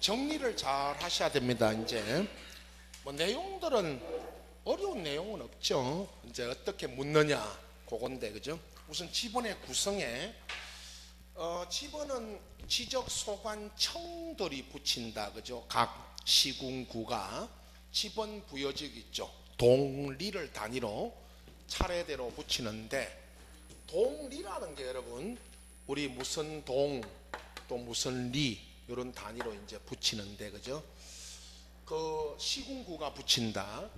정리를 잘 하셔야 됩니다. 이제 뭐 내용들은 어려운 내용은 없죠. 이제 어떻게 묻느냐 그건데, 그죠? 우선 지번의 구성에 지번은 지적 소관청들이 붙인다, 그죠? 각 시군구가 지번 부여직 있죠. 동리를 단위로 차례대로 붙이는데, 동리라는 게 여러분 우리 무슨 동 또 무슨 리 이런 단위로 이제 붙이는데, 그죠? 그 시군구가 붙인다.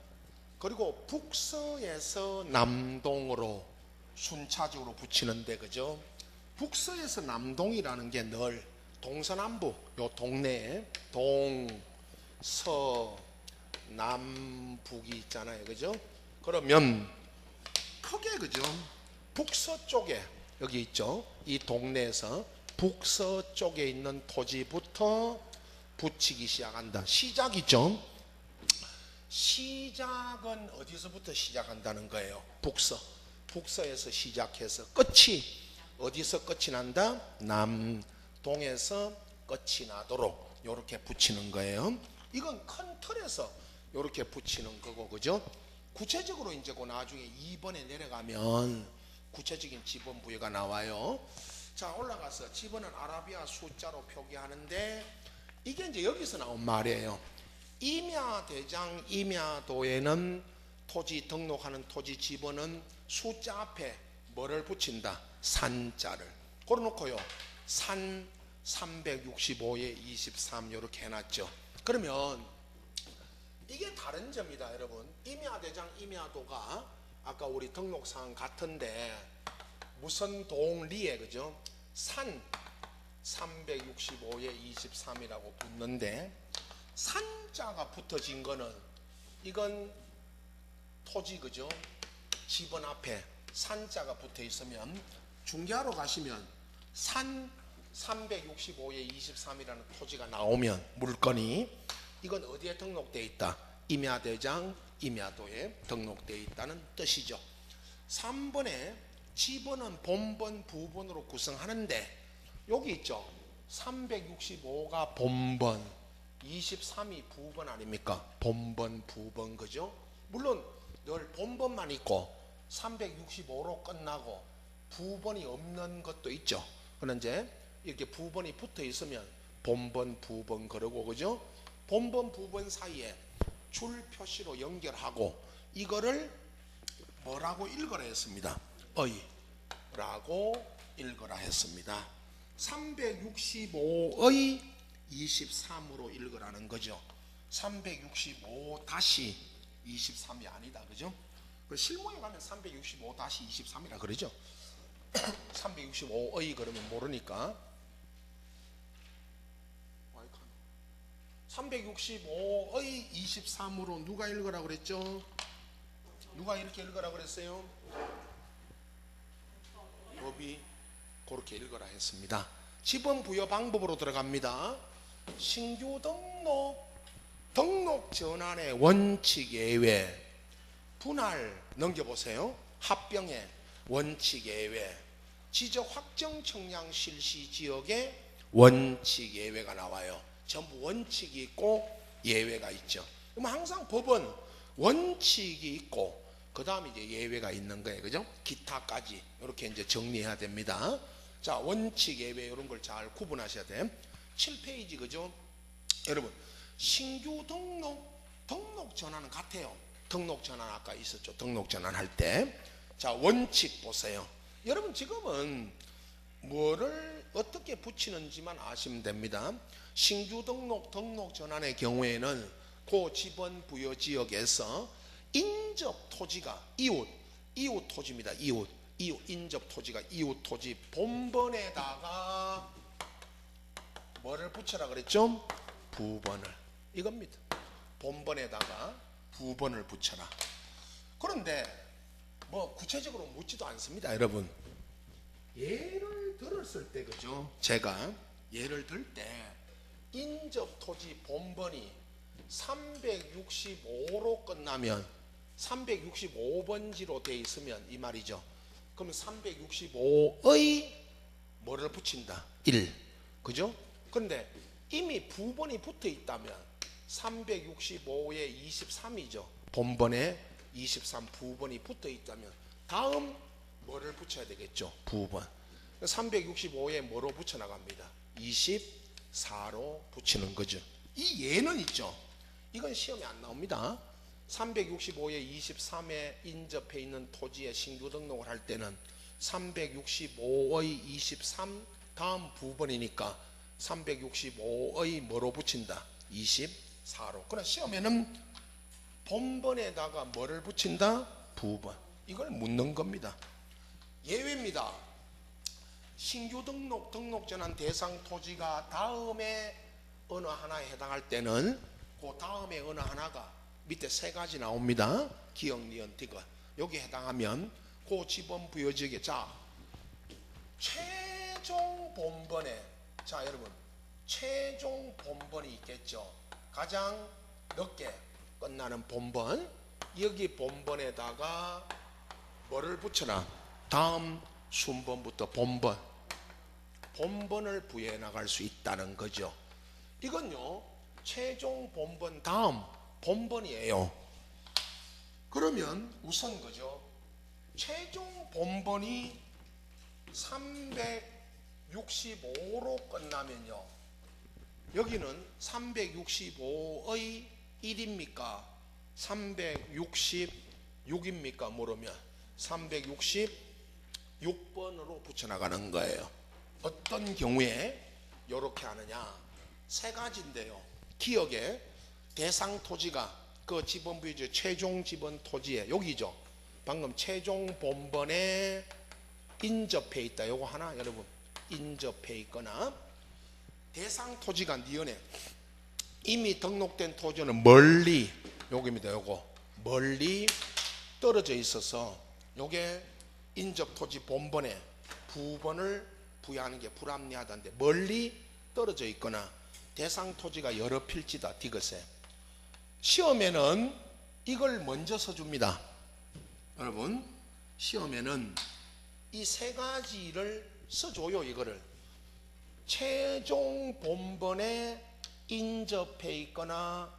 그리고 북서에서 남동으로 순차적으로 붙이는데, 그죠? 북서에서 남동이라는 게 늘 동서남북 요 동네에 동서 남북이 있잖아요, 그죠? 그러면 크게, 그죠? 북서 쪽에 여기 있죠. 이 동네에서 북서 쪽에 있는 토지부터 붙이기 시작한다. 시작이죠. 시작은 어디서부터 시작한다는 거예요? 북서에서 시작해서 끝이 어디서 끝이 난다? 남동에서 끝이 나도록 이렇게 붙이는 거예요. 이건 큰 틀에서 이렇게 붙이는 거고, 그죠? 구체적으로 이제 그 나중에 2번에 내려가면 구체적인 지번 부여가 나와요. 자, 올라가서 지번은 아라비아 숫자로 표기하는데, 이게 이제 여기서 나온 말이에요. 임야대장 임야도에는 토지 등록하는 토지 지번은 숫자 앞에 뭐를 붙인다? 산자를. 그래놓고요, 산 365에 23 이렇게 해놨죠. 그러면 이게 다른 점이다, 여러분. 임야대장 임야도가 아까 우리 등록사항 같은데 무슨 동리에, 그죠? 산 365에 23이라고 붙는데, 산자가 붙어진 거는 이건 토지, 그죠? 지번 앞에 산자가 붙어 있으면 중개하러 가시면 산 365에 23이라는 토지가 나오면 물건이, 이건 어디에 등록되어 있다? 임야대장 임야도에 등록되어 있다는 뜻이죠. 3번에 지번은 본번 부번으로 구성하는데, 여기 있죠. 365가 본번, 23이 부번 아닙니까? 본번 부번, 그죠? 물론 늘 본번만 있고 365로 끝나고 부번이 없는 것도 있죠. 그런데 이렇게 부번이 붙어 있으면 본번 부번 그러고, 그죠? 본번 부번 사이에 줄 표시로 연결하고 이거를 뭐라고 읽으라 했습니다? 의라고 읽으라 했습니다. 365의 23으로 읽으라는 거죠. 365-23이 아니다, 그죠? 실무에 가면 365-23이라 그러죠. 365의 그러면 모르니까 365의 23으로 누가 읽으라 그랬죠? 누가 이렇게 읽으라 그랬어요? 법이 그렇게 읽으라 했습니다. 지번 부여 방법으로 들어갑니다. 신규 등록 전환의 원칙 예외, 분할 넘겨보세요. 합병의 원칙 예외, 지적 확정 청량 실시 지역의 원칙 예외가 나와요. 전부 원칙이 있고 예외가 있죠. 그럼 항상 법은 원칙이 있고 그 다음에 이제 예외가 있는 거예요, 그죠? 기타까지 이렇게 이제 정리해야 됩니다. 자, 원칙 예외 이런 걸 잘 구분하셔야 돼. 7페이지, 그죠? 여러분, 신규 등록 전환은 같아요. 등록 전환 아까 있었죠. 등록 전환할 때. 자, 원칙 보세요. 여러분, 지금은 뭐를 어떻게 붙이는지만 아시면 됩니다. 신규 등록 전환의 경우에는 그 지번 부여 지역에서 인접 토지가 이웃 토지입니다. 이웃 인접 토지가 이웃 토지 본번에다가 뭐를 붙여라 그랬죠? 부번을. 이겁니다. 본번에다가 부번을 붙여라. 그런데 뭐 구체적으로 묻지도 않습니다, 여러분. 예를 들었을 때, 그죠? 제가 예를 들 때 인접 토지 본번이 365로 끝나면 365번지로 돼 있으면 이 말이죠. 그러면 365의 뭐를 붙인다? 1. 그죠? 그런데 이미 부번이 붙어 있다면 365에 23이죠. 본번에 23 부번이 붙어 있다면 다음 뭐를 붙여야 되겠죠? 부번. 365에 뭐로 붙여 나갑니다? 24로 붙이는 거죠. 이 예는 있죠. 이건 시험에 안 나옵니다. 365에 23에 인접해 있는 토지에 신규 등록을 할 때는 365의 23 다음 부번이니까 365의 뭐로 붙인다? 24로. 그러나 시험에는 본번에다가 뭐를 붙인다? 부번. 이걸 묻는 겁니다. 예외입니다. 신규 등록전환 대상 토지가 다음에 어느 하나에 해당할 때는 그 다음에 어느 하나가 밑에 세 가지 나옵니다. 기억, 니은, 디귿. 여기 해당하면 그 지번 부여지역에 자 최종 본번에 자 여러분 최종 본번이 있겠죠. 가장 늦게 끝나는 본번. 여기 본번에다가 뭐를 붙여라? 다음 순번부터 본번을 부여해 나갈 수 있다는 거죠. 이건요 최종 본번 다음 본번이에요. 그러면 우선 그죠 최종 본번이 365로 끝나면요 여기는 365의 1입니까 366입니까 모르면 366번으로 붙여나가는 거예요. 어떤 경우에 이렇게 하느냐 세 가지인데요. 기억에 대상 토지가 그 지번부의 최종 지번 토지에 여기죠. 방금 최종 본번에 인접해 있다. 요거 하나 여러분 인접해 있거나 대상 토지가 니은에 이미 등록된 토지는 멀리 여기입니다. 요거 멀리 떨어져 있어서 요게 인접 토지 본번에 부번을 부여하는 게 불합리하다는데 멀리 떨어져 있거나 대상 토지가 여러 필지다. 디귿에 시험에는 이걸 먼저 써줍니다. 여러분 시험에는 이 세 가지를 써줘요. 이거를 최종 본번에 인접해 있거나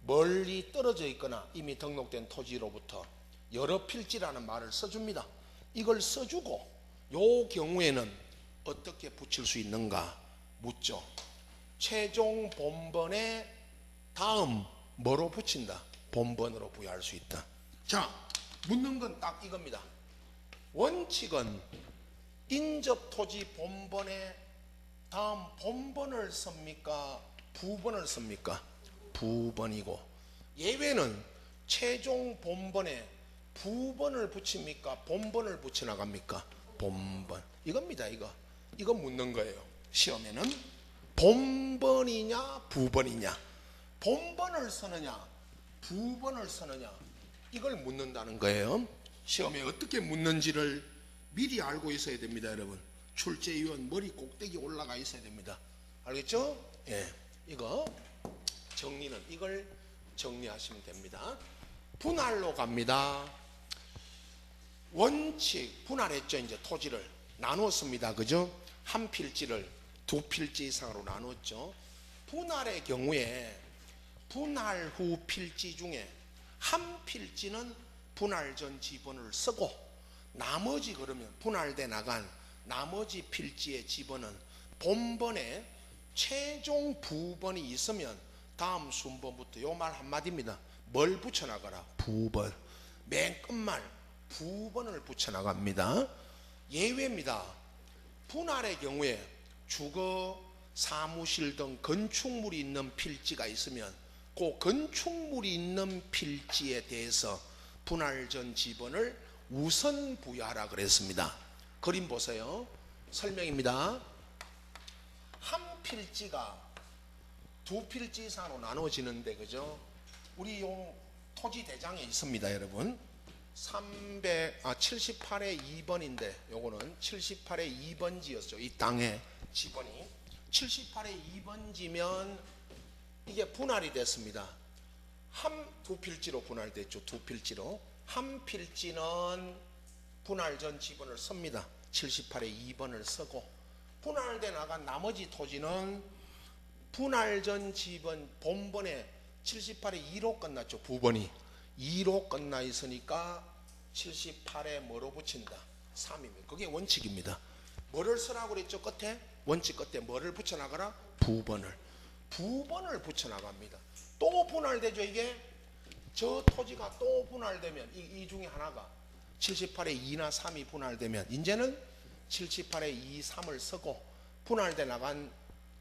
멀리 떨어져 있거나 이미 등록된 토지로부터 여러 필지라는 말을 써줍니다. 이걸 써주고 요 경우에는 어떻게 붙일 수 있는가 묻죠. 최종 본번에 다음 뭐로 붙인다? 본번으로 부여할 수 있다. 자, 묻는 건 딱 이겁니다. 원칙은 인접 토지 본번에 다음 본번을 씁니까? 부번을 씁니까? 부번이고 예외는 최종 본번에 부번을 붙입니까? 본번을 붙여 나갑니까? 본번. 이겁니다. 이거 묻는 거예요. 시험에는 본번이냐 부번이냐 본번을 쓰느냐 부번을 쓰느냐 이걸 묻는다는 거예요. 시험에 어떻게 묻는지를 미리 알고 있어야 됩니다. 여러분 출제위원 머리 꼭대기 올라가 있어야 됩니다. 알겠죠? 예, 이거 정리는 이걸 정리하시면 됩니다. 분할로 갑니다. 원칙 분할했죠. 이제 토지를 나누었습니다. 그죠? 한 필지를 두 필지 이상으로 나누었죠. 분할의 경우에 분할 후 필지 중에 한 필지는 분할 전 지번을 쓰고 나머지 그러면 분할돼 나간 나머지 필지의 지번은 본번에 최종 부번이 있으면 다음 순번부터 요 말 한마디입니다. 뭘 붙여나가라? 부번. 맨 끝말 부번을 붙여나갑니다. 예외입니다. 분할의 경우에 주거, 사무실 등 건축물이 있는 필지가 있으면 그 건축물이 있는 필지에 대해서 분할 전 지번을 우선 부여하라 그랬습니다. 그림 보세요. 설명입니다. 한 필지가 두 필지 이상으로 나눠지는데 그죠? 우리 요 토지 대장에 있습니다, 여러분. 78의 2번인데 요거는 78의 2번지였죠. 이 땅의 지번이 78의 2번지면 이게 분할이 됐습니다. 두 필지로 분할됐죠. 두 필지로. 한 필지는 분할 전 지번을 씁니다. 78의 2번을 쓰고 분할돼 나간 나머지 토지는 분할 전 지번 본번에 78에 2로 끝났죠. 부번이 2로 끝나 있으니까 78에 뭐로 붙인다? 3입니다. 그게 원칙입니다. 뭐를 쓰라고 그랬죠? 끝에? 원칙 끝에 뭐를 붙여나가라? 부번을 붙여나갑니다. 또 분할되죠. 이게 저 토지가 또 분할되면 이 중에 하나가 78에 2나 3이 분할되면 이제는 78에 2, 3을 쓰고 분할돼 나간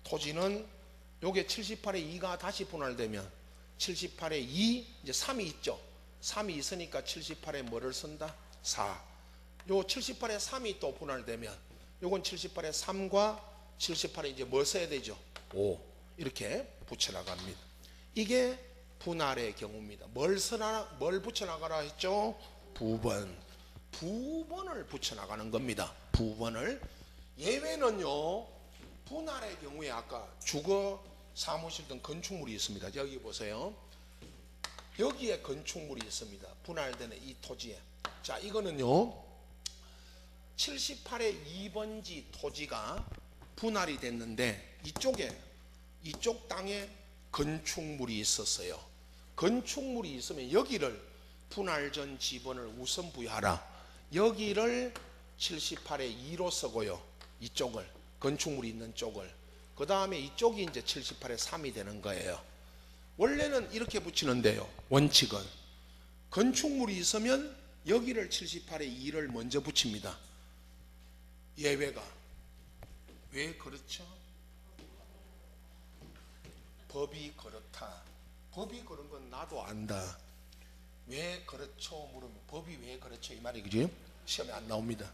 토지는 요게 78에 2가 다시 분할되면 78에 2 이제 3이 있죠. 3이 있으니까 78에 뭐를 쓴다? 4. 요 78에 3이 또 분할되면 요건 78에 3과 78에 이제 뭐 써야 되죠? 5. 이렇게 붙여나갑니다. 이게 분할의 경우입니다. 뭘 붙여나가라 했죠? 부번을 붙여나가는 겁니다. 부번을. 예외는요, 분할의 경우에 아까 주거, 사무실 등 건축물이 있습니다. 여기 보세요. 여기에 건축물이 있습니다. 분할되는 이 토지에. 자, 이거는요, 78의 2번지 토지가 분할이 됐는데 이쪽 땅에 건축물이 있었어요. 건축물이 있으면 여기를 분할 전 지번을 우선 부여하라. 여기를 78에 2로 쓰고요. 이쪽을 건축물이 있는 쪽을 그 다음에 이쪽이 이제 78에 3이 되는 거예요. 원래는 이렇게 붙이는데요. 원칙은 건축물이 있으면 여기를 78에 2를 먼저 붙입니다. 예외가 왜 그렇죠? 법이 그렇다. 법이 그런 건 나도 안다. 왜 그렇죠? 물으면 법이 왜 그렇죠? 이 말이 그죠? 시험에 안 나옵니다.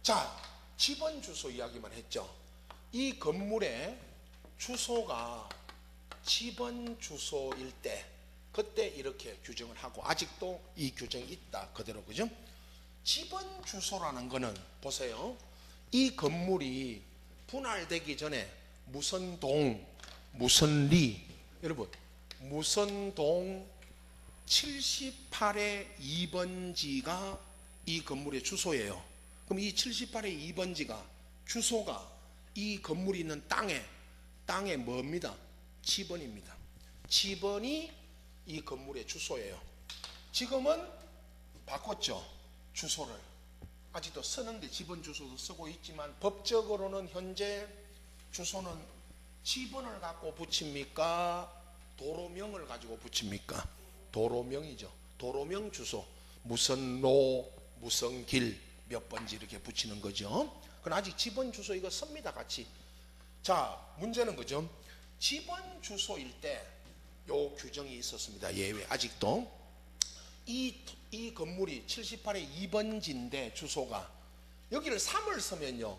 자, 집원 주소 이야기만 했죠. 이 건물의 주소가 집원 주소일 때 그때 이렇게 규정을 하고 아직도 이 규정이 있다. 그대로 그죠? 집원 주소라는 거는 보세요. 이 건물이 분할되기 전에 무슨 동, 무슨 리, 여러분 무슨 동 78의 2번지가 이 건물의 주소예요. 그럼 이 78의 2번지가 주소가 이 건물이 있는 땅에 뭡니다? 지번입니다. 지번이 이 건물의 주소예요. 지금은 바꿨죠. 주소를. 아직도 쓰는데 지번 주소도 쓰고 있지만 법적으로는 현재 주소는 지번을 갖고 붙입니까? 도로명을 가지고 붙입니까? 도로명이죠. 도로명 주소. 무슨 로, 무슨 길, 몇 번지 이렇게 붙이는 거죠. 그건 아직 지번 주소 이거 씁니다. 같이. 자, 문제는 그죠? 지번 주소일 때 요 규정이 있었습니다. 예외. 아직도 이 건물이 78의 2번지인데 주소가 여기를 3을 쓰면요.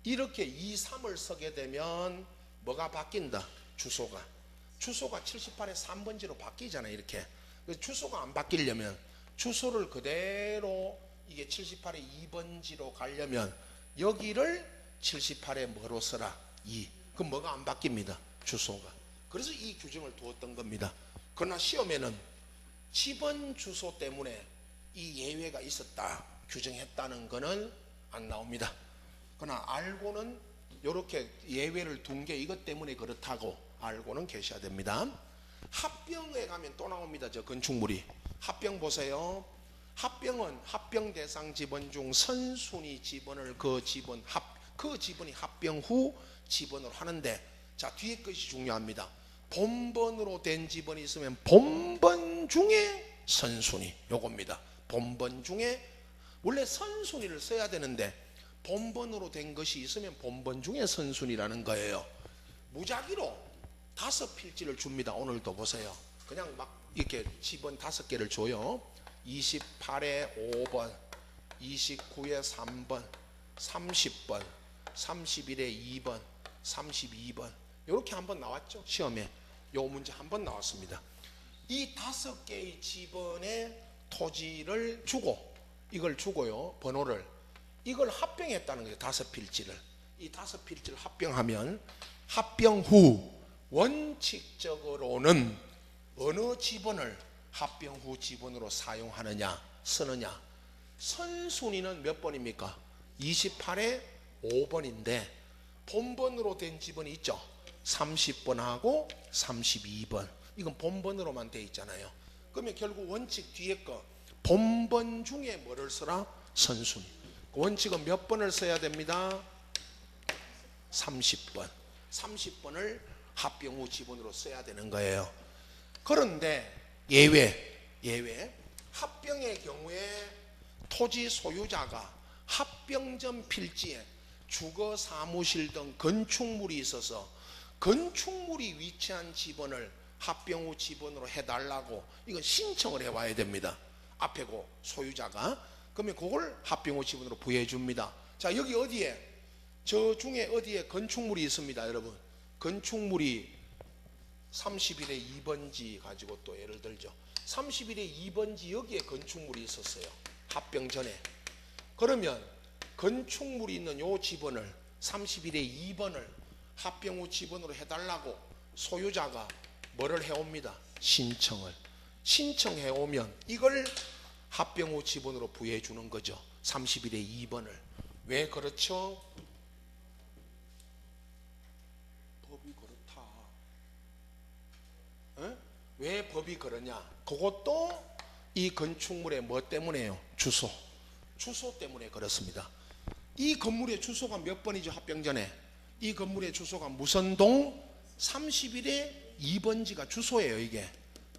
이렇게 2, 3을 쓰게 되면 뭐가 바뀐다? 주소가 78의 3번지로 바뀌잖아요. 이렇게. 주소가 안 바뀌려면 주소를 그대로 이게 78의 2번지로 가려면 여기를 78에 뭐로 써라? 2. 그럼 뭐가 안 바뀝니다. 주소가. 그래서 이 규정을 두었던 겁니다. 그러나 시험에는 집원 주소 때문에 이 예외가 있었다 규정했다는 거는 안 나옵니다. 그러나 알고는 이렇게 예외를 둔 게 이것 때문에 그렇다고 알고는 계셔야 됩니다. 합병에 가면 또 나옵니다. 저 건축물이. 합병 보세요. 합병은 합병 대상 지번 중 선순위 지번을 그 지번이 합병 후 지번으로 하는데, 자, 뒤에 것이 중요합니다. 본번으로 된 지번이 있으면 본번 중에 선순위, 요겁니다. 본번 중에 원래 선순위를 써야 되는데 본번으로 된 것이 있으면 본번 중에 선순위라는 거예요. 무작위로 5필지를 줍니다. 오늘도 보세요. 그냥 막 이렇게 지번 5개를 줘요. 28에 5번, 29에 3번, 30번, 31에 2번, 32번 이렇게 한번 나왔죠. 시험에 요 문제 한번 나왔습니다. 이 5개의 지번의 토지를 주고 이걸 주고요. 번호를 이걸 합병했다는 거예요. 5필지를. 이 5필지를 합병하면 합병 후 원칙적으로는 어느 지번을 합병 후 지번으로 사용하느냐 쓰느냐. 선순위는 몇 번입니까? 28에 5번인데 본번으로 된 지번이 있죠. 30번하고 32번. 이건 본번으로만 돼 있잖아요. 그러면 결국 원칙 뒤에 거 본번 중에 뭐를 써라? 선순위. 원칙은 몇 번을 써야 됩니다? 30번. 30번을 합병 후 지번으로 써야 되는 거예요. 그런데 예외. 합병의 경우에 토지 소유자가 합병 전 필지에 주거 사무실 등 건축물이 있어서 건축물이 위치한 지번을 합병 후 지번으로 해달라고 이건 신청을 해와야 됩니다. 앞에 그 소유자가. 그러면 그걸 합병 후 지번으로 부여해 줍니다. 자, 여기 어디에? 저 중에 어디에 건축물이 있습니다, 여러분. 건축물이 31의 2번지 가지고 또 예를 들죠. 31의 2번지 여기에 건축물이 있었어요. 합병 전에. 그러면 건축물이 있는 요 지번을 31의 2번을 합병 후 지번으로 해달라고 소유자가 뭐를 해옵니다? 신청해 오면 이걸 합병 후 지번으로 부여해 주는 거죠. 31의 2번을. 왜 그렇죠? 법이 그렇다. 에? 왜 법이 그러냐? 그것도 이 건축물의 뭐 때문에요? 주소 때문에 그렇습니다. 이 건물의 주소가 몇 번이죠? 합병 전에. 이 건물의 주소가 무선동 31의 2번지가 주소예요.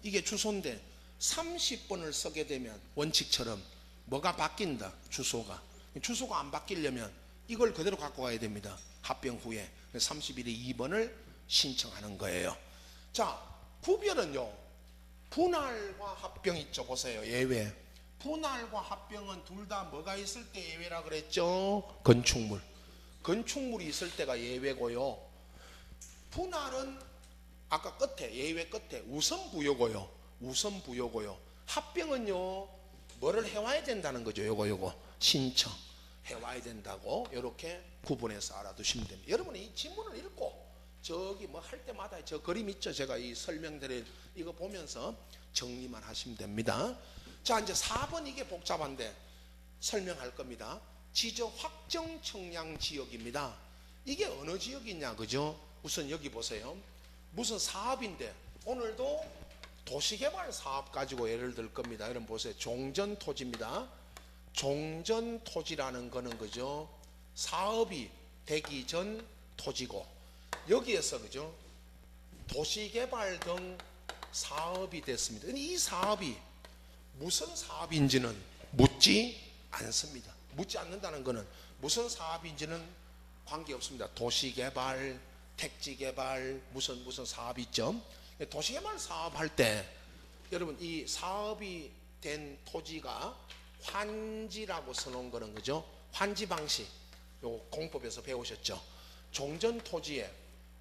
이게 주소인데 30번을 쓰게 되면 원칙처럼 뭐가 바뀐다? 주소가 안 바뀌려면 이걸 그대로 갖고 가야 됩니다. 합병 후에 31의 2번을 신청하는 거예요. 자, 구별은요. 분할과 합병 있죠. 보세요. 예외. 분할과 합병은 둘 다 뭐가 있을 때 예외라 그랬죠? 건축물이 있을 때가 예외고요. 분할은 아까 끝에 예외 끝에 우선 부여고요. 합병은요. 뭐를 해와야 된다는 거죠. 요거 신청 해와야 된다고 이렇게 구분해서 알아두시면 됩니다. 여러분이 이 지문을 읽고 저기 뭐 할 때마다 저 그림 있죠. 제가 이 설명드릴 이거 보면서 정리만 하시면 됩니다. 자, 이제 4번 이게 복잡한데 설명할 겁니다. 지적 확정 청량 지역입니다. 이게 어느 지역이냐, 그죠? 우선 여기 보세요. 무슨 사업인데 오늘도 도시개발 사업 가지고 예를 들 겁니다. 여러분 보세요. 종전토지입니다. 종전토지라는 거는 그죠? 사업이 되기 전 토지고 여기에서 그죠? 도시개발 등 사업이 됐습니다. 이 사업이 무슨 사업인지는 묻지 않습니다. 묻지 않는다는 것은 무슨 사업인지는 관계없습니다. 도시개발, 택지개발, 무슨 사업이 있죠. 도시개발 사업할 때 여러분 이 사업이 된 토지가 환지라고 써놓은 거는 그죠? 환지 방식 요 공법에서 배우셨죠. 종전토지에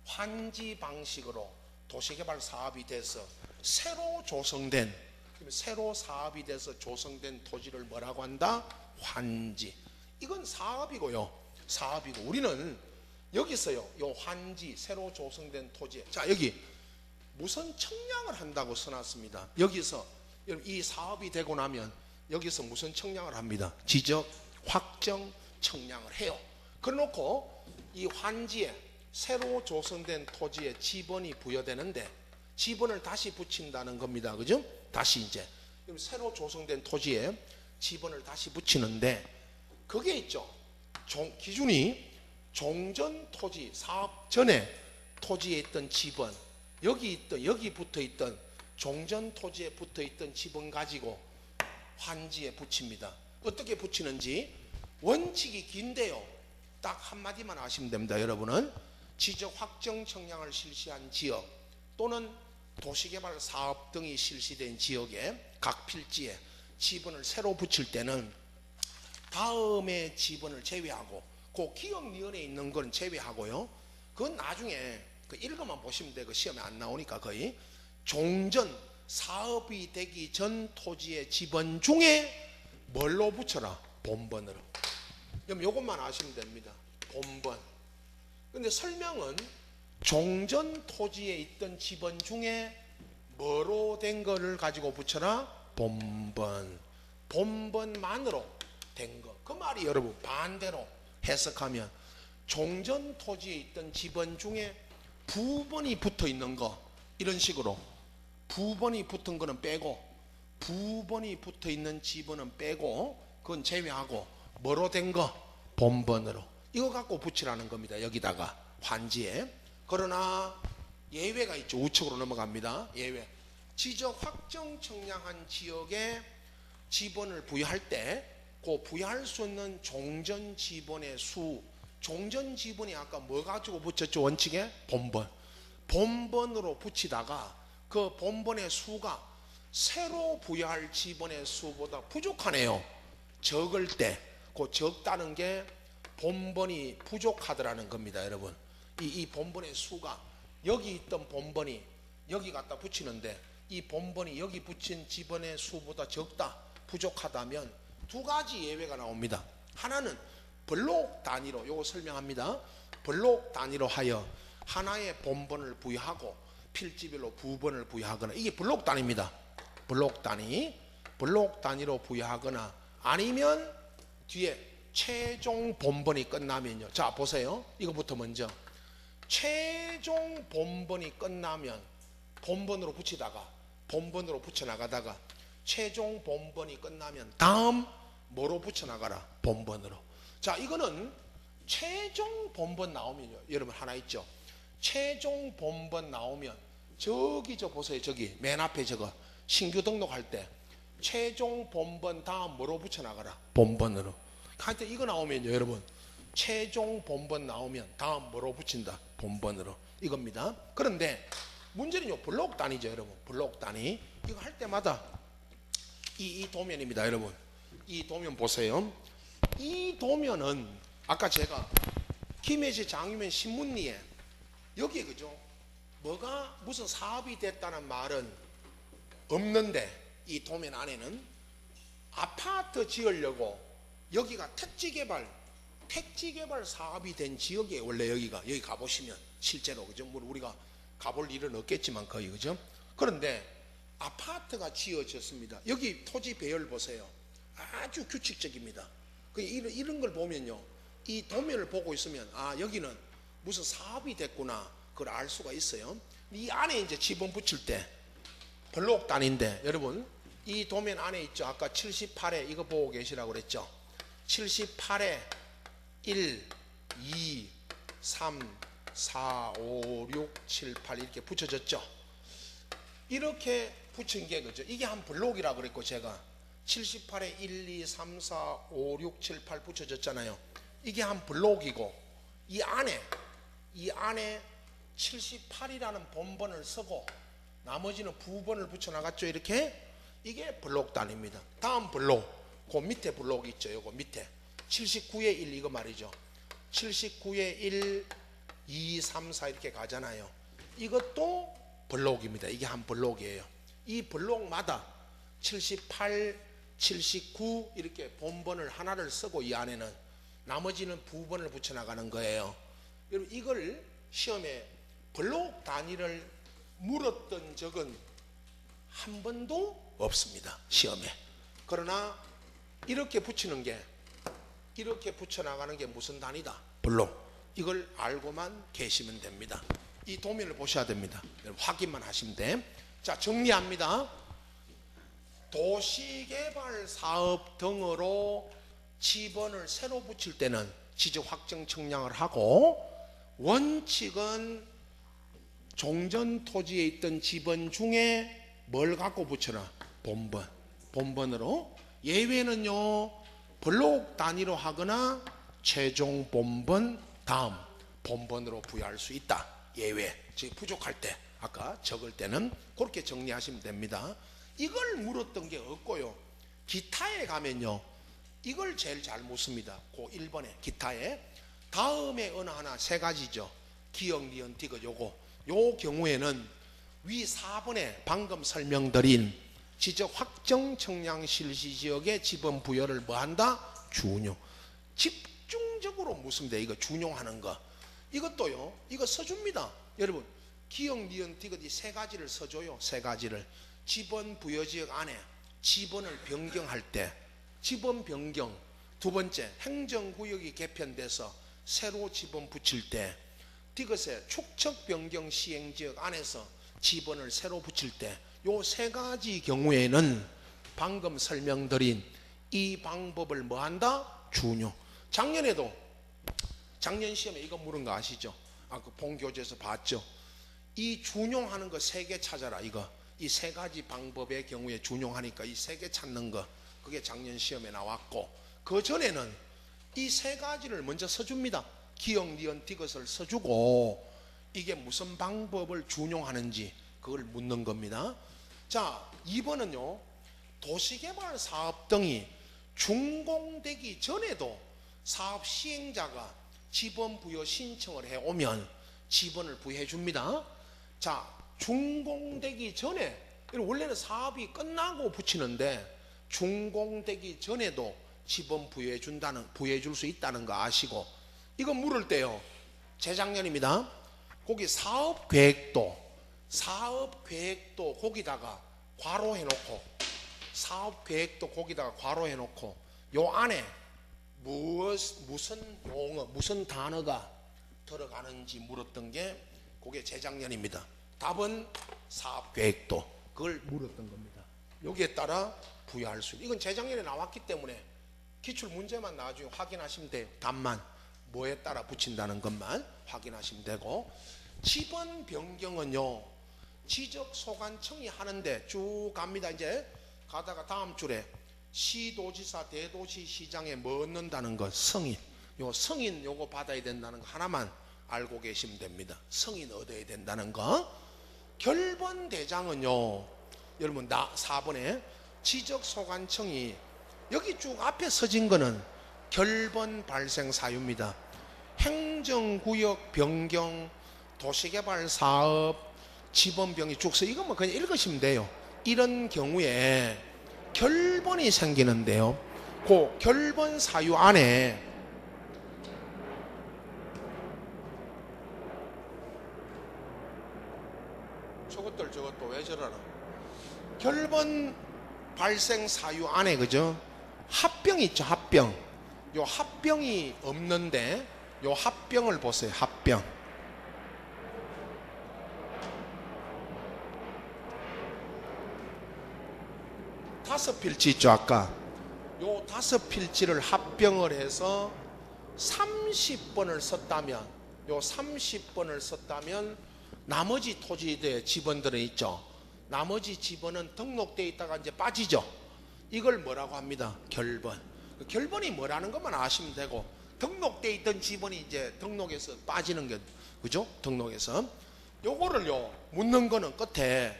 환지 방식으로 도시개발 사업이 돼서 새로 사업이 돼서 조성된 토지를 뭐라고 한다? 환지. 이건 사업이고요. 우리는 여기서요. 요 환지 새로 조성된 토지에 자 여기 무슨 청량을 한다고 써놨습니다. 여기서 이 사업이 되고 나면 여기서 무슨 청량을 합니다. 지적 확정 청량을 해요. 그래놓고 이 환지에 새로 조성된 토지에 지번이 부여되는데 지번을 다시 붙인다는 겁니다. 그죠? 다시 이제 새로 조성된 토지에 지번을 다시 붙이는데 그게 있죠. 기준이 종전 토지 사업 전에 토지에 있던 지번 여기 붙어 있던 종전 토지에 붙어 있던 지번 가지고 환지에 붙입니다. 어떻게 붙이는지 원칙이 긴데요. 딱 한마디만 아시면 됩니다. 여러분은 지적 확정 청량을 실시한 지역 또는 도시개발 사업 등이 실시된 지역의 각 필지에 지번을 새로 붙일 때는 다음에 지번을 제외하고 그 기억 니은에 있는 건 제외하고요. 그건 나중에 그 읽어만 보시면 돼. 그 시험에 안 나오니까 거의 종전 사업이 되기 전 토지의 지번 중에 뭘로 붙여라? 본번으로. 그럼 요것만 아시면 됩니다. 본번. 근데 설명은 종전 토지에 있던 지번 중에 뭐로 된 거를 가지고 붙여라? 본번. 본번만으로 된 거. 그 말이 여러분 반대로 해석하면 종전 토지에 있던 지번 중에 부번이 붙어 있는 거 이런 식으로 부번이 붙은 거는 빼고 부번이 붙어 있는 지번은 빼고 그건 제외하고 뭐로 된 거? 본번으로. 이거 갖고 붙이라는 겁니다. 여기다가 환지에. 그러나 예외가 있죠. 우측으로 넘어갑니다. 예외. 지적 확정 청량한 지역에 지번을 부여할 때 그 부여할 수 있는 종전 지번의 수, 종전 지번이 아까 뭐 가지고 붙였죠? 원칙에? 본번. 본번으로 붙이다가 그 본번의 수가 새로 부여할 지번의 수보다 부족하네요. 적을 때 그 적다는 게 본번이 부족하더라는 겁니다. 여러분, 이 본번의 수가 여기 있던 본번이 여기 갖다 붙이는데 이 본번이 여기 붙인 지번의 수보다 적다, 부족하다면 두 가지 예외가 나옵니다. 하나는 블록 단위로, 요거 설명합니다. 블록 단위로 하여 하나의 본번을 부여하고 필지별로 부번을 부여하거나, 이게 블록 단위입니다. 블록 단위로 부여하거나, 아니면 뒤에 최종 본번이 끝나면요. 자, 보세요. 이거부터 먼저. 최종 본번이 끝나면 본번으로 붙여나가다가 최종 본번이 끝나면 다음 뭐로 붙여나가라? 본번으로. 자, 이거는 최종 본번 나오면요. 여러분 하나 있죠. 최종 본번 나오면 저기 보세요. 저기 맨 앞에 저거 신규 등록할 때 최종 본번 다음 뭐로 붙여나가라? 본번으로. 하여튼 이거 나오면요. 여러분 최종 본번 나오면 다음 뭐로 붙인다? 본번으로. 이겁니다. 그런데 문제는요. 블록 단위죠. 여러분 블록 단위. 이거 할 때마다 이 도면입니다. 여러분 이 도면 보세요. 이 도면은 아까 제가 김해시 장유면 신문리에 여기에 그죠? 뭐가 무슨 사업이 됐다는 말은 없는데 이 도면 안에는 아파트 지으려고 여기가 택지개발 사업이 된 지역이에요. 원래 여기 가보시면 실제로 그죠? 뭐 우리가 가볼 일은 없겠지만 거의 그죠? 그런데 아파트가 지어졌습니다. 여기 토지 배열 보세요. 아주 규칙적입니다. 이런 걸 보면요, 이 도면을 보고 있으면 아 여기는 무슨 사업이 됐구나 그걸 알 수가 있어요. 이 안에 이제 지번 붙일 때 블록 단위인데 여러분 이 도면 안에 있죠. 아까 78에 이거 보고 계시라고 그랬죠. 78에 1, 2, 3, 4, 5, 6, 7, 8 이렇게 붙여졌죠. 이렇게 붙인 게 그죠? 이게 한 블록이라고 그랬고 제가 78에 1, 2, 3, 4, 5, 6, 7, 8 붙여졌잖아요. 이게 한 블록이고 이 안에 78이라는 본번을 쓰고 나머지는 부번을 붙여나갔죠. 이렇게. 이게 블록 단위입니다. 다음 블록, 그 밑에 블록 있죠. 요거 밑에 79에 1 이거 말이죠. 79에 1, 2, 3, 4 이렇게 가잖아요. 이것도 블록입니다. 이게 한 블록이에요. 이 블록마다 78, 79 이렇게 본번을 하나를 쓰고 이 안에는 나머지는 부번을 붙여나가는 거예요. 여러분 이걸 시험에 블록 단위를 물었던 적은 한 번도 없습니다. 시험에. 그러나 이렇게 붙이는 게, 이렇게 붙여나가는 게 무슨 단위다? 블록. 이걸 알고만 계시면 됩니다. 이 도면을 보셔야 됩니다. 확인만 하시면 돼. 자, 정리합니다. 도시개발 사업 등으로 지번을 새로 붙일 때는 지적 확정 청량을 하고, 원칙은 종전 토지에 있던 지번 중에 뭘 갖고 붙여라? 본번으로. 예외는요, 블록 단위로 하거나 최종 본번 다음 본번으로 부여할 수 있다. 예외. 즉 부족할 때, 아까 적을 때는 그렇게 정리하시면 됩니다. 이걸 물었던 게 없고요. 기타에 가면요, 이걸 제일 잘 묻습니다. 그 1번에 기타에. 다음에 어느 하나 세 가지죠. 기역, 니은, 디귿 요거. 요 경우에는 위 4번에 방금 설명드린 지적 확정 청량 실시 지역의 지번 부여를 뭐 한다? 준용. 집중적으로 묻습니다. 이거 준용하는 거. 이것도요, 이거 써줍니다. 여러분, 기역, 니은, 디귿 이 세 가지를 써줘요. 세 가지를. 지번 부여 지역 안에 지번을 변경할 때, 지번 변경. 두 번째, 행정구역이 개편돼서 새로 지번 붙일 때, 디귿의 축척 변경 시행 지역 안에서 지번을 새로 붙일 때 요 세 가지 경우에는 방금 설명드린 이 방법을 뭐 한다? 준용. 작년에도 작년 시험에 이거 물은 거 아시죠? 그 본교재에서 봤죠? 이 준용하는 거 세 개 찾아라. 이거 이 세 가지 방법의 경우에 준용하니까 이 세 개 찾는 거, 그게 작년 시험에 나왔고, 그 전에는 이 세 가지를 먼저 써줍니다. 기역, 니은, 디귿을 써주고 이게 무슨 방법을 준용하는지 그걸 묻는 겁니다. 자, 2번은요 도시개발 사업 등이 준공되기 전에도 사업 시행자가 지번 부여 신청을 해오면 지번을 부여해 줍니다. 자, 준공되기 전에, 원래는 사업이 끝나고 붙이는데 준공되기 전에도 지번 부여해 줄 수 있다는 거 아시고, 이거 물을 때요 재작년입니다. 거기 사업계획도 거기다가 괄호 해놓고, 사업계획도 거기다가 괄호 해놓고 요 안에 무슨 용어, 무슨 단어가 들어가는지 물었던 게 그게 재작년입니다. 답은 사업계획도, 그걸 물었던 겁니다. 여기에 따라 부여할 수 있는, 이건 재작년에 나왔기 때문에 기출 문제만 나중에 확인하시면 돼요. 답만 뭐에 따라 붙인다는 것만 확인하시면 되고, 지번 변경은요 지적소관청이 하는데 쭉 갑니다. 이제 가다가 다음 줄에 시도지사, 대도시시장에 뭐 얻는다는 것, 승인. 요 승인 요거 받아야 된다는 거 하나만 알고 계시면 됩니다. 승인 얻어야 된다는 거. 결번대장은요 여러분 4번에 지적소관청이, 여기 쭉 앞에 써진 거는 결번 발생 사유입니다. 행정구역 변경, 도시개발 사업, 지번병이 쭉 써. 이것만 그냥 읽으시면 돼요. 이런 경우에 결번이 생기는데요, 그 결번 사유 안에 저것도 왜 저러나, 결번 발생 사유 안에 그죠, 합병이 있죠. 합병. 요 합병이 없는데 요 합병을 보세요. 합병. 다섯 필지 있죠. 아까 요 다섯 필지를 합병을 해서 30번을 썼다면, 요 30번을 썼다면 나머지 토지의 지번들은 있죠. 나머지 지번은 등록되어 있다가 이제 빠지죠. 이걸 뭐라고 합니다? 결번. 결번이 뭐라는 것만 아시면 되고, 등록되어 있던 지번이 이제 등록에서 빠지는 게, 그죠? 등록에서. 요거를요 묻는 거는 끝에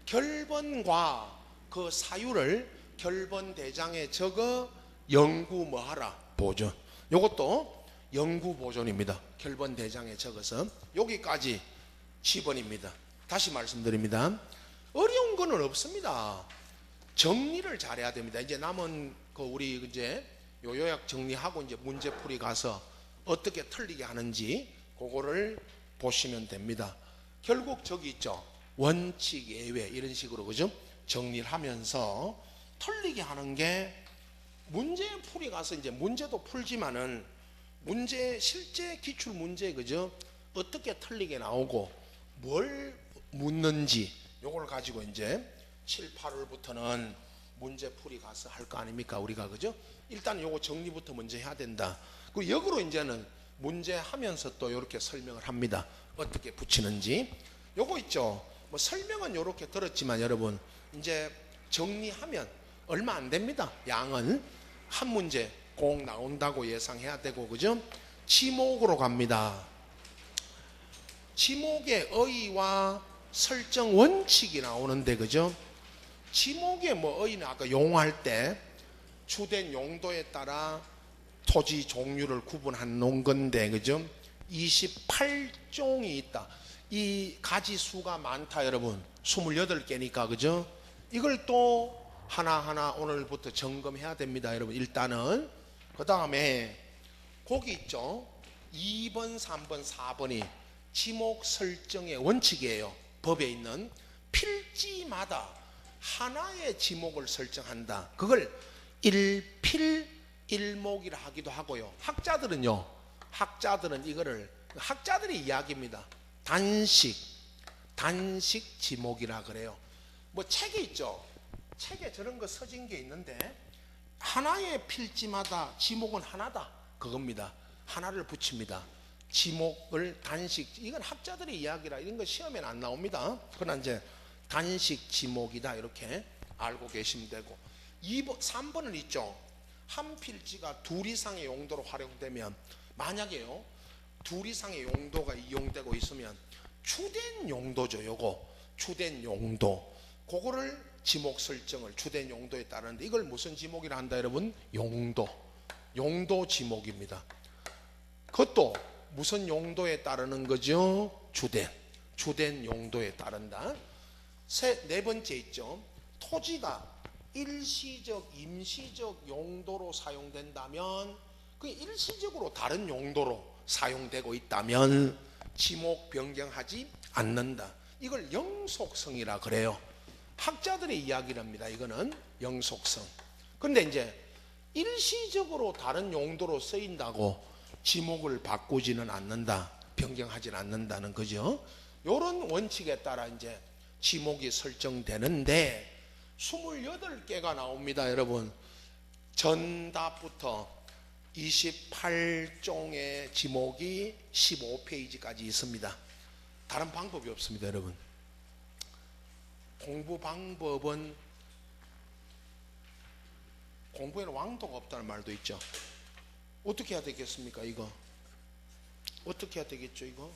결번과 그 사유를 결번대장에 적어 영구 뭐하라? 보존. 요것도 영구 보존입니다. 결번대장에 적어서. 여기까지 지번입니다. 다시 말씀드립니다. 어려운 거는 없습니다. 정리를 잘해야 됩니다. 이제 남은 그 우리 이제 요 요약 정리하고 이제 문제풀이 가서 어떻게 틀리게 하는지 그거를 보시면 됩니다. 결국 저기 있죠. 원칙 예외 이런 식으로, 그죠? 정리를 하면서 틀리게 하는 게, 문제풀이 가서 이제 문제도 풀지만은 문제 실제 기출 문제, 그죠? 어떻게 틀리게 나오고 뭘 묻는지 요걸 가지고 이제 7, 8월부터는 문제풀이 가서 할 거 아닙니까 우리가, 그죠? 일단 요거 정리부터 먼저 해야 된다. 그리고 역으로 이제는 문제 하면서 또 이렇게 설명을 합니다. 어떻게 붙이는지. 요거 있죠. 뭐 설명은 요렇게 들었지만 여러분 이제 정리하면 얼마 안 됩니다. 양은 한 문제 꼭 나온다고 예상해야 되고, 그죠? 지목으로 갑니다. 지목의 어휘와 설정 원칙이 나오는데, 그죠? 지목의 뭐 어휘는 아까 용어할 때 주된 용도에 따라 토지 종류를 구분한 놓은 건데, 그죠? 28종이 있다. 이 가지 수가 많다 여러분. 28개니까, 그죠? 이걸 또 하나하나 오늘부터 점검해야 됩니다 여러분. 일단은 그 다음에 거기 있죠. 2번, 3번, 4번이 지목 설정의 원칙이에요. 법에 있는 필지마다 하나의 지목을 설정한다. 그걸 일필 일목이라 하기도 하고요. 학자들은 이거를 학자들의 이야기입니다. 단식 지목이라 그래요. 뭐 책에 있죠. 책에 저런 거 써진 게 있는데 하나의 필지마다 지목은 하나다 그겁니다. 하나를 붙입니다. 지목을 단식, 이건 학자들의 이야기라 이런 거 시험에는 안 나옵니다. 그러나 이제 단식 지목이다 이렇게 알고 계시면 되고, 2번, 3번은 있죠. 한 필지가 둘 이상의 용도로 활용되면, 만약에요 둘 이상의 용도가 이용되고 있으면 주된 용도죠. 요거 주된 용도, 그거를 지목 설정을 주된 용도에 따르는데, 이걸 무슨 지목이라 한다 여러분? 용도 지목입니다. 그것도 무슨 용도에 따르는 거죠? 주된 용도에 따른다. 네 번째 있죠. 토지가 일시적, 임시적 용도로 사용된다면, 그 일시적으로 다른 용도로 사용되고 있다면 지목 변경하지 않는다. 이걸 영속성이라 그래요. 학자들의 이야기랍니다. 이거는 영속성. 근데 이제 일시적으로 다른 용도로 쓰인다고 지목을 바꾸지는 않는다, 변경하지는 않는다는 거죠. 이런 원칙에 따라 이제 지목이 설정되는데 28개가 나옵니다. 여러분, 전답부터 28종의 지목이 15페이지까지 있습니다. 다른 방법이 없습니다. 여러분, 공부 방법은, 공부에는 왕도가 없다는 말도 있죠. 어떻게 해야 되겠습니까? 이거 어떻게 해야 되겠죠? 이거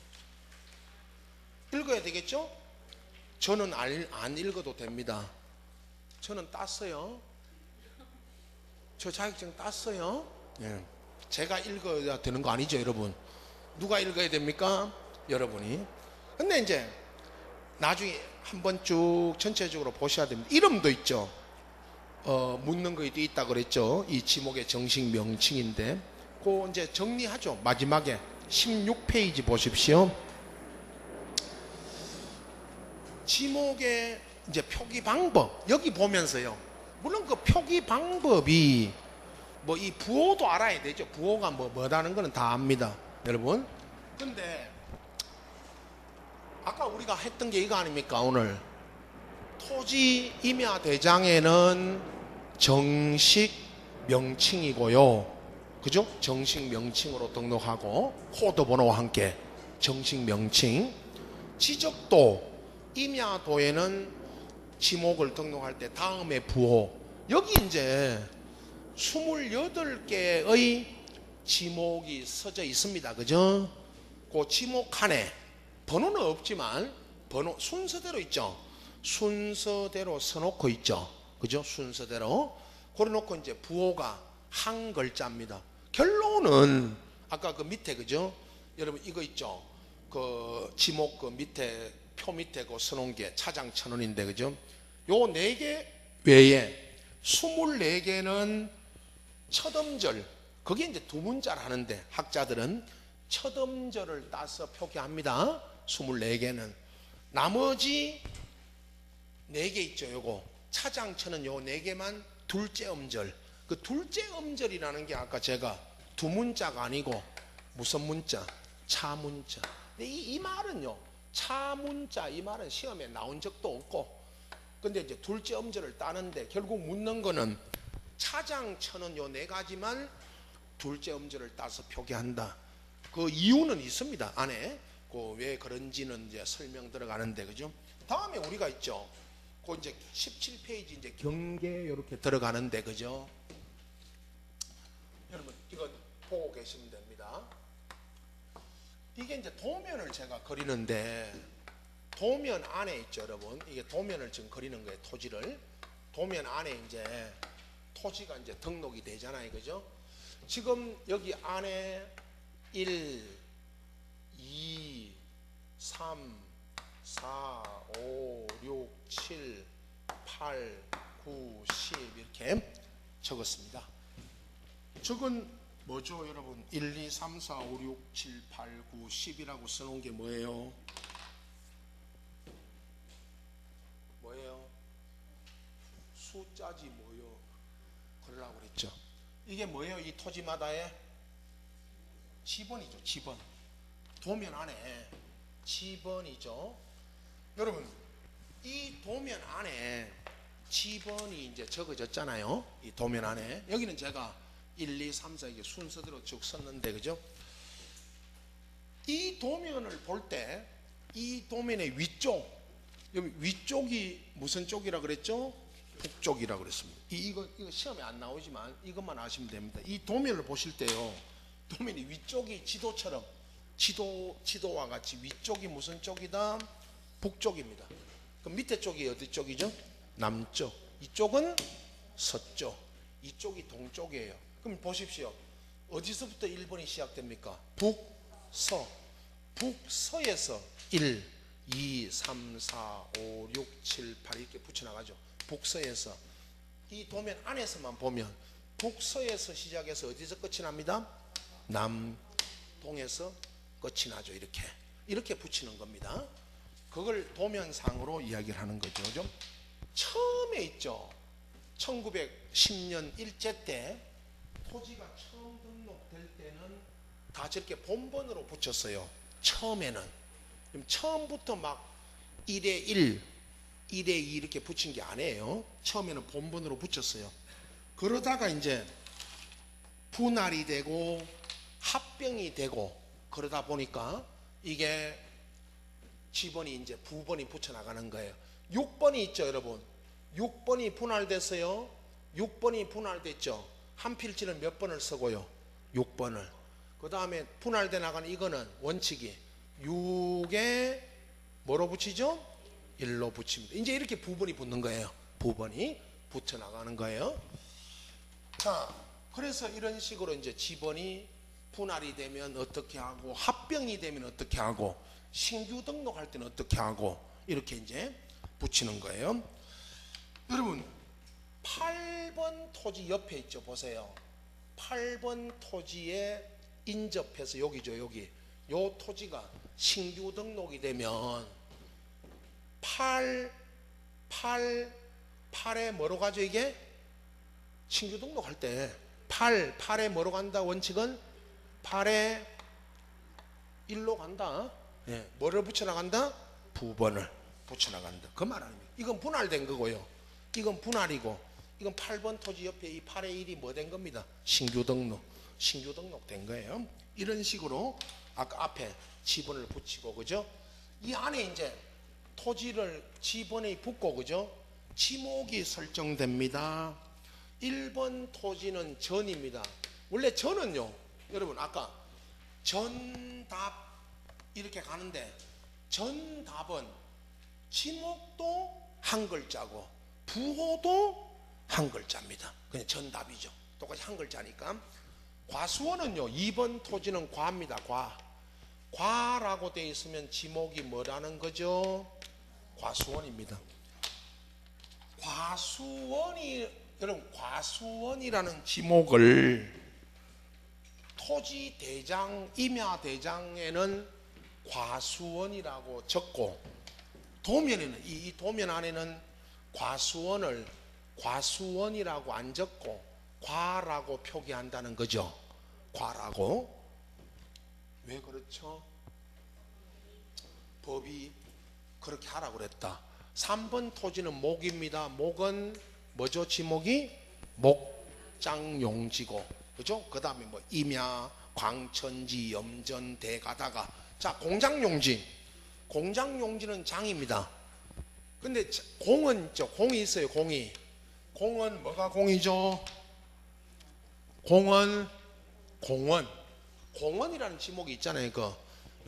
읽어야 되겠죠? 저는 안 읽어도 됩니다. 저는 땄어요. 저 자격증 땄어요. 예. 제가 읽어야 되는 거 아니죠, 여러분? 누가 읽어야 됩니까? 여러분이. 근데 이제 나중에 한번 쭉 전체적으로 보셔야 됩니다. 이름도 있죠. 묻는 것도 있다 그랬죠. 이 지목의 정식 명칭인데, 그 이제 정리하죠. 마지막에 16페이지 보십시오. 지목의 이제 표기 방법, 여기 보면서요, 물론 그 표기 방법이 뭐 이 부호도 알아야 되죠. 부호가 뭐라는 거는 다 압니다, 여러분. 근데 아까 우리가 했던 게 이거 아닙니까? 오늘 토지 임야 대장에는 정식 명칭이고요, 그죠? 정식 명칭으로 등록하고 코드 번호와 함께 정식 명칭. 지적도, 임야도에는 지목을 등록할 때 다음에 부호, 여기 이제 28개의 지목이 써져 있습니다. 그죠? 그 지목 칸에 번호는 없지만 번호 순서대로 있죠. 순서대로 써놓고 있죠. 그죠? 순서대로 그래놓고 이제 부호가 한 글자입니다. 결론은 아까 그 밑에, 그죠? 여러분 이거 있죠? 그 지목 그 밑에 표 밑에 그 써놓은 게 차장 1,000원인데, 그죠? 요 4개 외에 24개는 첫 음절, 그게 이제 두 문자를 하는데 학자들은 첫 음절을 따서 표기합니다. 24개는. 나머지 4개 있죠. 요거 차장처는 요 4개만 둘째 음절. 그 둘째 음절이라는 게 아까 제가 두 문자가 아니고 무슨 문자? 차문자. 근데 이 말은요, 차문자 이 말은 시험에 나온 적도 없고, 근데 이제 둘째 음절을 따는데 결국 묻는 거는 차장처는 요 4가지만 둘째 음절을 따서 표기한다. 그 이유는 있습니다. 안에 그 왜 그런지는 이제 설명 들어가는데, 그죠? 다음에 우리가 있죠. 그 이제 17페이지 이제 경계 이렇게 들어가는데, 그죠? 여러분 이거 보고 계시면 됩니다. 이게 이제 도면을 제가 그리는데, 도면 안에 있죠, 여러분. 이게 도면을 지금 그리는 거예요, 토지를. 도면 안에 이제 토지가 이제 등록이 되잖아요, 그죠? 지금 여기 안에 1, 2, 3, 4, 5, 6, 7, 8, 9, 10 이렇게 적었습니다. 적은 뭐죠, 여러분? 1, 2, 3, 4, 5, 6, 7, 8, 9, 10이라고 써놓은 게 뭐예요? 뭐예요? 숫자지 뭐요? 그러라고 그랬죠. 이게 뭐예요? 이 토지마다의 지번이죠, 지번. 도면 안에 지번이죠. 여러분, 이 도면 안에 지번이 이제 적어졌잖아요. 이 도면 안에. 여기는 제가 1, 2, 3, 4 이게 순서대로 쭉 썼는데, 그죠? 이 도면을 볼 때 이 도면의 위쪽, 여기 위쪽이 무슨 쪽이라 그랬죠? 북쪽이라 그랬습니다. 이거 시험에 안 나오지만 이것만 아시면 됩니다. 이 도면을 보실 때요, 도면이 위쪽이 지도처럼 지도와 같이 위쪽이 무슨 쪽이다? 북쪽입니다. 그럼 밑에 쪽이 어디 쪽이죠? 남쪽. 이쪽은 서쪽. 이쪽이 동쪽이에요. 그럼 보십시오. 어디서부터 1번이 시작됩니까? 북서. 북서에서 1, 2, 3, 4, 5, 6, 7, 8 이렇게 붙여나가죠. 북서에서. 이 도면 안에서만 보면 북서에서 시작해서 어디서 끝이 납니다? 남동에서 끝이 나죠. 이렇게 붙이는 겁니다. 그걸 도면상으로 이야기를 하는 거죠. 그죠? 처음에 있죠. 1910년 일제 때 토지가 처음 등록될 때는 다 저렇게 본번으로 붙였어요. 처음에는. 처음부터 막 1에 1, 1에 2 이렇게 붙인 게 아니에요. 처음에는 본번으로 붙였어요. 그러다가 이제 분할이 되고 합병이 되고 그러다 보니까 이게 지번이 이제 부번이 붙여나가는 거예요. 6번이 있죠, 여러분. 6번이 분할됐어요. 6번이 분할됐죠. 한 필지는 몇 번을 쓰고요? 6번을. 그 다음에 분할돼 나가는 이거는 원칙이 6에 뭐로 붙이죠? 1로 붙입니다. 이제 이렇게 부번이 붙는 거예요. 부번이 붙여나가는 거예요. 자, 그래서 이런 식으로 이제 지번이 분할이 되면 어떻게 하고, 합병이 되면 어떻게 하고, 신규 등록할 때는 어떻게 하고, 이렇게 이제 붙이는 거예요. 여러분, 8번 토지 옆에 있죠. 보세요. 8번 토지에 인접해서 여기죠. 여기. 요 토지가 신규 등록이 되면 8에 뭐로 가죠 이게? 신규 등록할 때 8에 뭐로 간다? 원칙은 8에 1로 간다. 예, 뭐를 붙여나간다? 부번을 붙여나간다. 그 말 아닙니까? 이건 분할된 거고요. 이건 분할이고, 이건 8번 토지 옆에 이 8의 1이 뭐 된 겁니다? 신규 등록된 거예요. 이런 식으로 아까 앞에 지번을 붙이고, 그죠? 이 안에 이제 토지를 지번에 붙고, 그죠? 지목이 설정됩니다. 1번 토지는 전입니다. 원래 전은요, 여러분 아까 전답 이렇게 가는데, 전답은 지목도 한 글자고 부호도 한 글자입니다. 그냥 전답이죠. 똑같이 한 글자니까. 과수원은요, 2번 토지는 과입니다. 과라고 되어 있으면 지목이 뭐라는 거죠? 과수원입니다. 여러분, 과수원이라는 지목을 토지 대장, 임야 대장에는 과수원이라고 적고, 도면에는, 이 도면 안에는 과수원이라고 안 적고 과라고 표기한다는 거죠. 과라고. 왜 그렇죠? 법이 그렇게 하라고 그랬다. 3번 토지는 목입니다. 목은 뭐죠? 지목이 목장용지고, 그죠? 그 다음에 뭐 임야, 광천지, 염전, 대가다가. 자, 공장용지는 장입니다. 근데 공은 있죠. 공이 있어요. 공은 뭐가 공이죠? 공원이라는 지목이 있잖아요.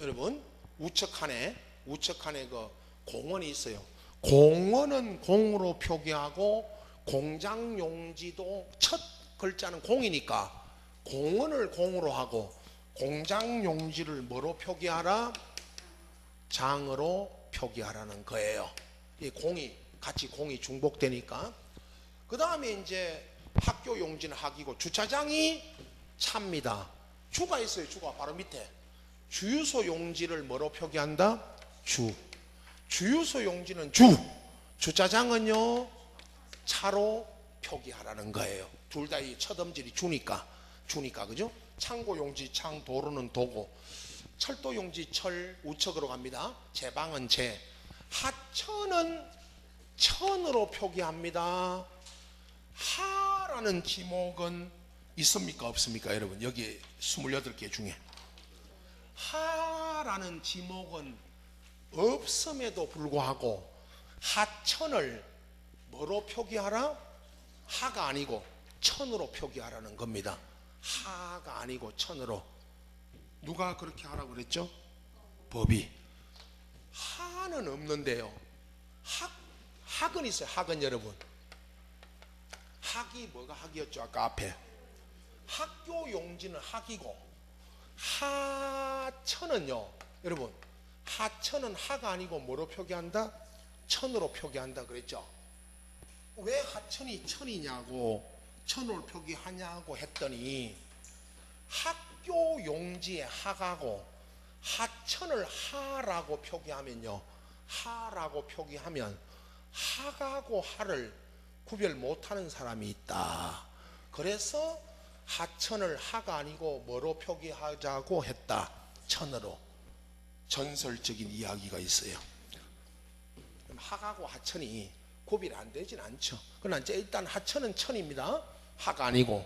여러분 우측칸에 그 공원이 있어요. 공원은 공으로 표기하고, 공장용지도 첫 글자는 공이니까 공원을 공으로 하고, 공장용지를 뭐로 표기하라? 장으로 표기하라는 거예요. 이 공이 중복되니까. 그 다음에 이제 학교 용지는 학이고, 주차장이 차입니다. 주가 있어요. 주가 바로 밑에. 주유소 용지를 뭐로 표기한다? 주유소 용지는 주차장은요 차로 표기하라는 거예요. 둘 다 이 첫 음질이 주니까, 그죠? 창고 용지, 도로는 도고. 철도용지 철 우측으로 갑니다. 제방은 제. 하천은 천으로 표기합니다. 하라는 지목은 있습니까 없습니까 여러분? 여기 28개 중에 하라는 지목은 없음에도 불구하고 하천을 뭐로 표기하라? 하가 아니고 천으로 표기하라는 겁니다. 하가 아니고 천으로. 누가 그렇게 하라고 그랬죠? 법이. 하는 없는데요. 학은 있어요. 학은 여러분. 학이 뭐가 학이었죠? 아까 앞에. 학교 용지는 학이고 하천은요. 여러분 하천은 하가 아니고 뭐로 표기한다? 천으로 표기한다 그랬죠? 왜 하천이 천이냐고 천으로 표기하냐고 했더니 학교 용지의 학하고 하천을 하라고 표기하면요. 하라고 표기하면 학하고 하를 구별 못하는 사람이 있다. 그래서 하천을 하가 아니고 뭐로 표기하자고 했다. 천으로. 전설적인 이야기가 있어요. 하하고 하천이 구별이 안 되진 않죠. 그러나 이제 일단 하천은 천입니다. 하가 아니고.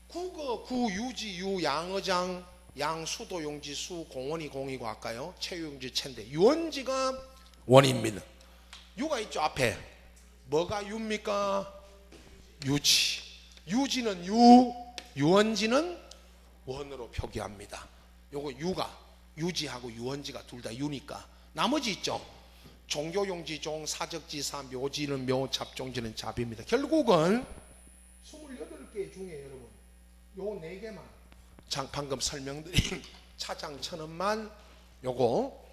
국어, 구, 유지, 유, 양어장, 양, 수도, 용지, 수, 공원이 공이고 아까요. 체유용지, 체인데 유원지가 원입니다. 유가 있죠 앞에. 뭐가 유입니까? 유지. 유지는 유, 유원지는 원으로 표기합니다. 요거 유가 유지하고 유원지가 둘 다 유니까. 나머지 있죠. 종교용지 종, 사적지사, 묘지는 묘, 잡종지는 잡입니다. 결국은 28개 중에 여러분 요 4개만 방금 설명드린 차장 천음만 요거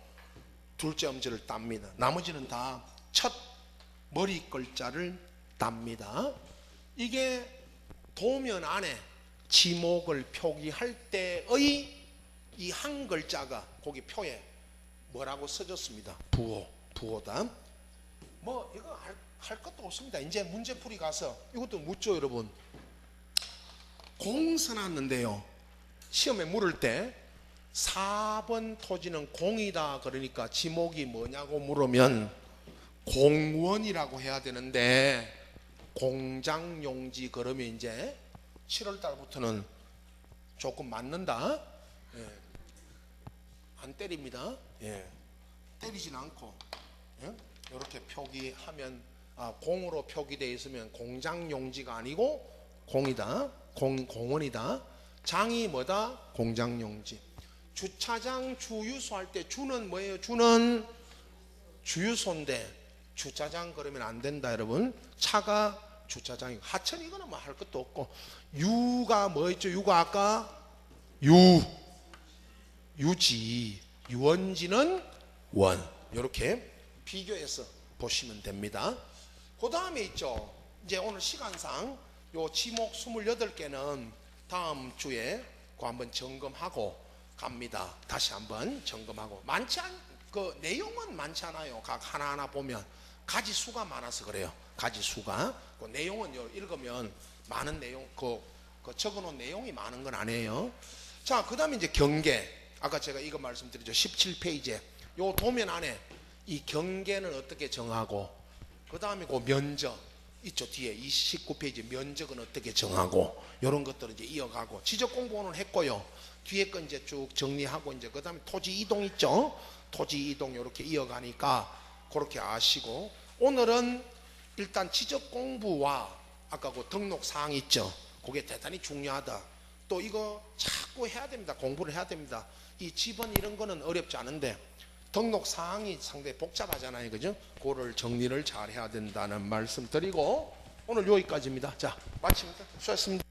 둘째 음절을 땁니다. 나머지는 다 첫 머리 글자를 땁니다. 이게 도면 안에 지목을 표기할 때의 이 한 글자가 거기 표에 뭐라고 써졌습니다. 부호다. 뭐 이거 할 것도 없습니다. 이제 문제풀이 가서 이것도 묻죠 여러분. 공 써놨는데요. 시험에 물을 때 4번 토지는 공이다 그러니까 지목이 뭐냐고 물으면 공원이라고 해야 되는데 공장용지 그러면 이제 7월 달부터는 조금 맞는다. 예. 안 때립니다. 예. 때리진 않고 이렇게 표기하면 공으로 표기되어 있으면 공장용지가 아니고 공이다. 공원이다. 장이 뭐다? 공장용지. 주차장 주유소 할 때 주는 뭐예요? 주는 주유소인데 주차장 그러면 안 된다 여러분. 차가 주차장이고 하천 이거는 뭐 할 것도 없고. 유가 뭐 있죠? 유가 아까 유지, 유원지는 원. 이렇게 비교해서 보시면 됩니다. 그 다음에 있죠. 이제 오늘 시간상 요 지목 28개는 다음 주에 그 한번 점검하고 갑니다. 다시 한번 점검하고. 그 내용은 많지 않아요. 각 하나하나 보면 가지 수가 많아서 그래요. 가지 수가. 그 내용은 읽으면 많은 내용, 그 적어놓은 내용이 많은 건 아니에요. 자, 그 다음에 이제 경계. 아까 제가 이거 말씀드렸죠. 17페이지에 요 도면 안에 이 경계는 어떻게 정하고, 그 다음에 그 면적 있죠. 뒤에 29페이지 면적은 어떻게 정하고, 이런 것들을 이제 이어가고. 지적 공부는 했고요. 뒤에 거 이제 쭉 정리하고, 이제 그 다음에 토지 이동 있죠. 토지 이동 이렇게 이어가니까 그렇게 아시고, 오늘은 일단 지적 공부와 아까 그 등록 사항 있죠. 그게 대단히 중요하다. 또 이거 자꾸 해야 됩니다. 공부를 해야 됩니다. 이 지번 이런 거는 어렵지 않은데 등록 사항이 상당히 복잡하잖아요. 그죠? 그거를 정리를 잘 해야 된다는 말씀 드리고 오늘 여기까지입니다. 자, 마칩니다. 수고하셨습니다.